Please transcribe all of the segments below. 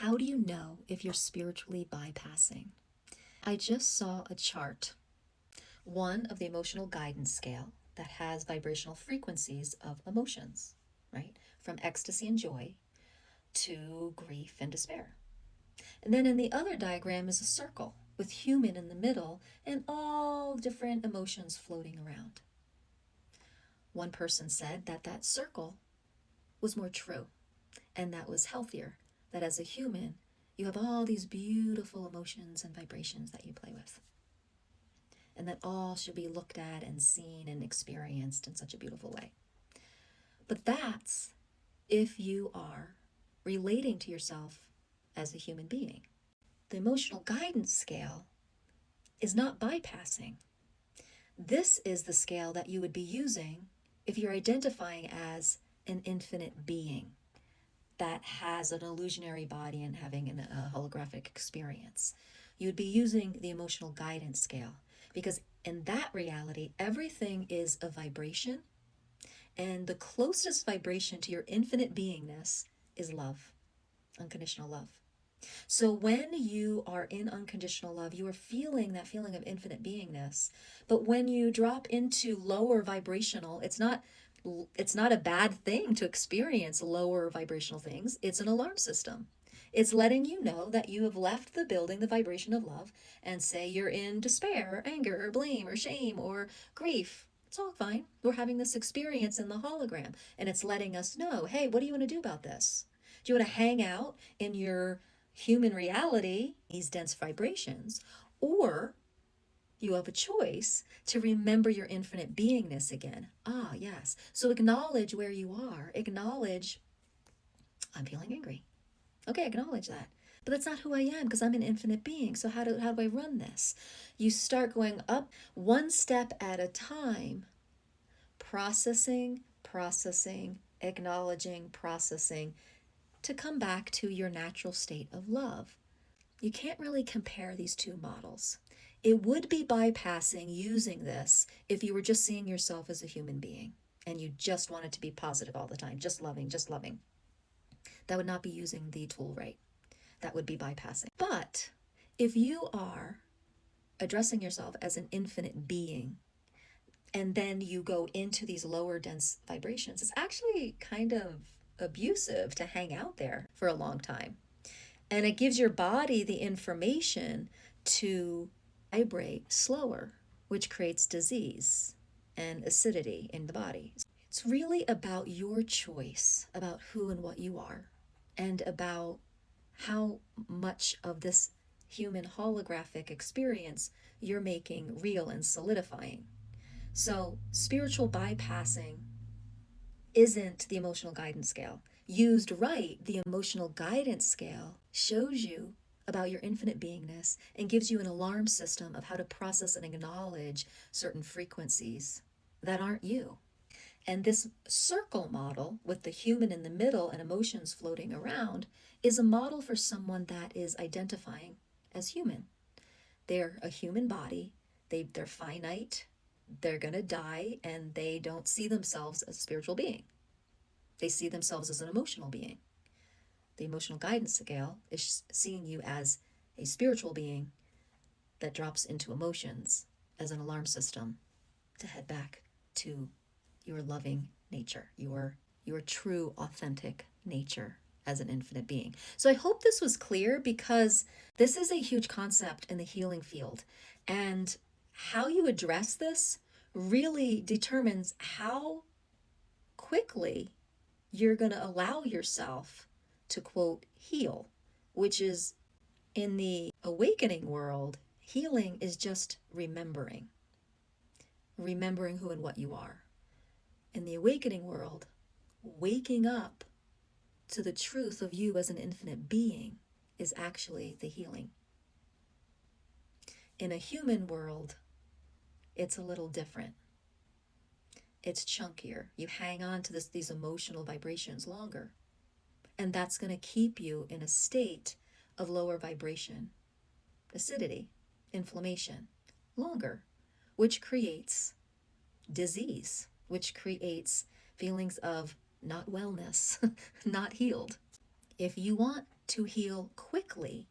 How do you know if you're spiritually bypassing? I just saw a chart, one of the emotional guidance scale that has vibrational frequencies of emotions, right? From ecstasy and joy to grief and despair. And then in the other diagram is a circle with human in the middle and all different emotions floating around. One person said that that circle was more true and that was healthier, that as a human, you have all these beautiful emotions and vibrations that you play with. And that all should be looked at and seen and experienced in such a beautiful way. But that's if you are relating to yourself as a human being. The emotional guidance scale is not bypassing. This is the scale that you would be using if you're identifying as an infinite being that has an illusionary body and having a holographic experience. You would be using the emotional guidance scale because in that reality, everything is a vibration, and the closest vibration to your infinite beingness is love, unconditional love. So when you are in unconditional love, you are feeling that feeling of infinite beingness. But when you drop into lower vibrational, it's not a bad thing to experience lower vibrational things. It's an alarm system. It's letting you know that you have left the building, the vibration of love, and say you're in despair, or anger, or blame, or shame, or grief. It's all fine. We're having this experience in the hologram, and it's letting us know, hey, what do you want to do about this? Do you want to hang out in your human reality, these dense vibrations, or you have a choice to remember your infinite beingness again. Ah, yes. So acknowledge where you are. Acknowledge, I'm feeling angry. Okay, acknowledge that. But that's not who I am because I'm an infinite being. So how do I run this? You start going up one step at a time, processing, acknowledging, processing, to come back to your natural state of love. You can't really compare these two models. It would be bypassing using this if you were just seeing yourself as a human being and you just wanted to be positive all the time, just loving, just loving. That would not be using the tool right. That would be bypassing. But if you are addressing yourself as an infinite being and then you go into these lower dense vibrations, it's actually kind of abusive to hang out there for a long time. And it gives your body the information to vibrate slower, which creates disease and acidity in the body. It's really about your choice about who and what you are, and about how much of this human holographic experience you're making real and solidifying. So spiritual bypassing isn't the emotional guidance scale. Used right, the emotional guidance scale shows you about your infinite beingness and gives you an alarm system of how to process and acknowledge certain frequencies that aren't you. And this circle model with the human in the middle and emotions floating around is a model for someone that is identifying as human. They're a human body, they're finite, they're going to die, and they don't see themselves as a spiritual being. They see themselves as an emotional being. The emotional guidance scale is seeing you as a spiritual being that drops into emotions as an alarm system to head back to your loving nature, your true, authentic nature as an infinite being. So I hope this was clear, because this is a huge concept in the healing field. And how you address this really determines how quickly you're going to allow yourself to, quote, heal, which is, in the awakening world, healing is just remembering who and what you are. In the awakening world, waking up to the truth of you as an infinite being is actually the healing. In a human world, it's a little different. It's chunkier. You hang on to these emotional vibrations longer. And that's going to keep you in a state of lower vibration, acidity, inflammation, longer, which creates disease, which creates feelings of not wellness, not healed. If you want to heal quickly,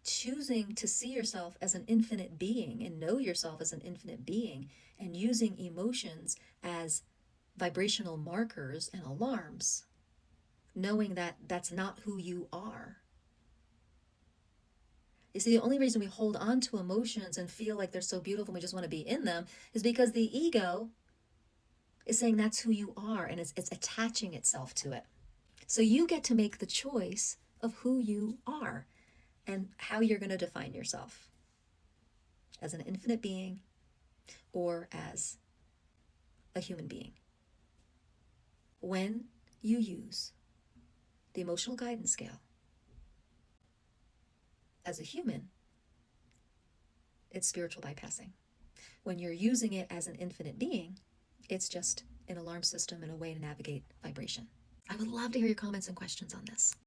choosing to see yourself as an infinite being and know yourself as an infinite being, and using emotions as vibrational markers and alarms, knowing that that's not who you are. You see, the only reason we hold on to emotions and feel like they're so beautiful and we just want to be in them is because the ego is saying that's who you are, and it's attaching itself to it. So you get to make the choice of who you are and how you're going to define yourself, as an infinite being or as a human being. When you use the emotional guidance scale as a human, it's spiritual bypassing. When you're using it as an infinite being, it's just an alarm system and a way to navigate vibration. I would love to hear your comments and questions on this.